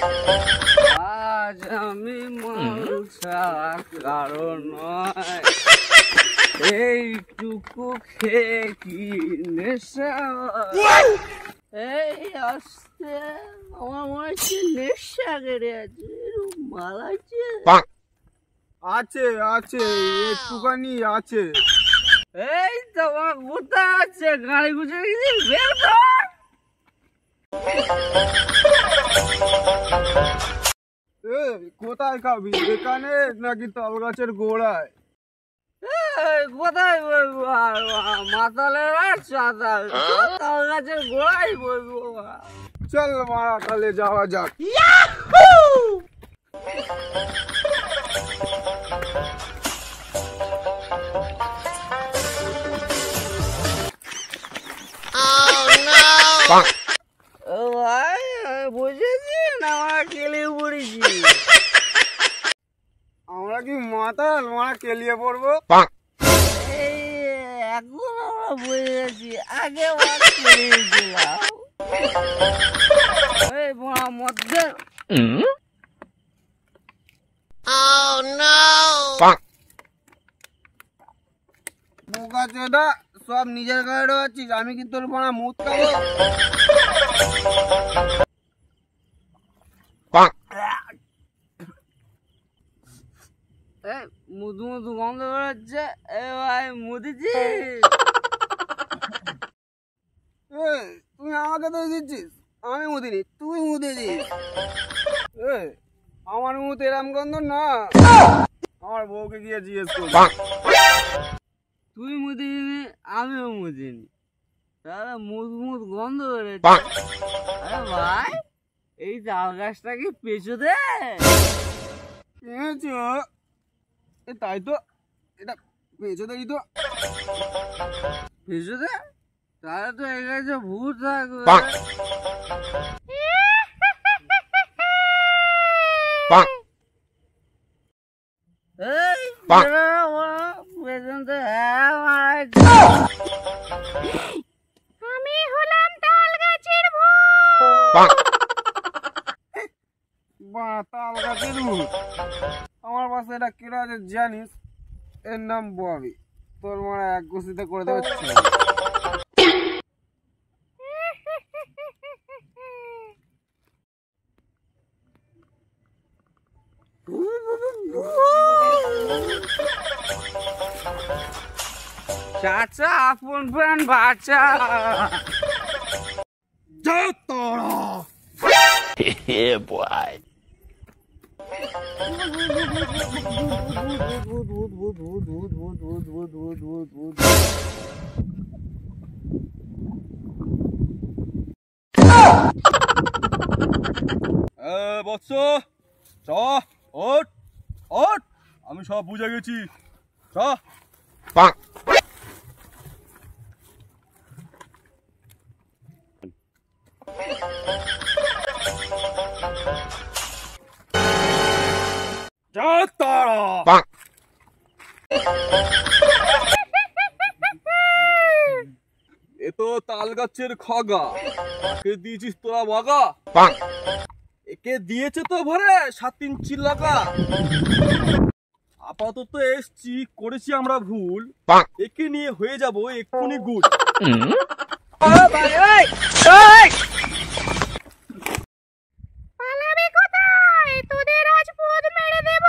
আজ আমি মনসা কারণ নয়, এইটুকু খেয়ে কি নেশা। এই আসতে আমার মনে হচ্ছে নেশা কেটে আছে, মাল আছে আছে আছে একটুখানি আছে। এই তোমার কোথায় আছে? গাড়ি গুছে বের কর। কোথায় খাবি, এখানে নাকি তাল গাছের গোড়ায়? কোথায় বলবো? মাতালের আর চাতাল, তাল গাছের গোড়াই বলবো। চল মারা তাহলে যাওয়া যাক। বুঝেছি না, আমরা কেলিয়ে পড়েছি। আমরা কি মাতাল মারা কেলিয়ে পড়বো? এই এখন আমরা বুঝেছি, আগে কেলিয়েছিলাম। এই বড়া মধ্যে বোকা চোদা, সব নিজের গায়ে রয়েছিস, আমি কি তোর বড়া মুখ খাবো? মুদু মুদু গন্ধ বেরোচ্ছে। এ ভাই মুদিছি? তুই আমাকে তো দিচ্ছিস, আমি মুদিনি, তুই মুদিছিস। আমার মুখ এরম গন্ধ না, আমার বউকে গিয়ে জিজ্ঞেস করবি। তুই মুদিনি আমিও মুদিনি, তাহলে মুদ মুদ গন্ধ বেরোচ্ছে। আরে ভাই, এই তাল গাছটা কি পেঁচো দে? তাই তো, এটা পেঁচো দেই তো। পেঁচো দে? তাহলে তো এই গাছে ভূত থাকবে। আমি হলাম তাল গাছের ভূত। তাল গাছের ভূত? আমার পাশে এটা কেটে আছে জানিস? এর নাম ববি। তোর মানে এক গোষ্ঠীতে করে দেবে। চাচা আপন প্রাণ বাচ্চা। Yeah, boy. বৎস, চ ওঠ ওঠ, আমি সব বুঝে গেছি, চ। এ তো তাল গাছের খগা, একে দিয়েছিস তোরা বাগা। একে দিয়েছে তো ভরে 7 ইঞ্চি লাগা। আপাতত এসছি, করেছি আমরা ভুল, একে নিয়ে হয়ে যাবো এক্ষুনি গুল। পালাবি কোথায়? তোদের আজ ভূত মেরে দেব।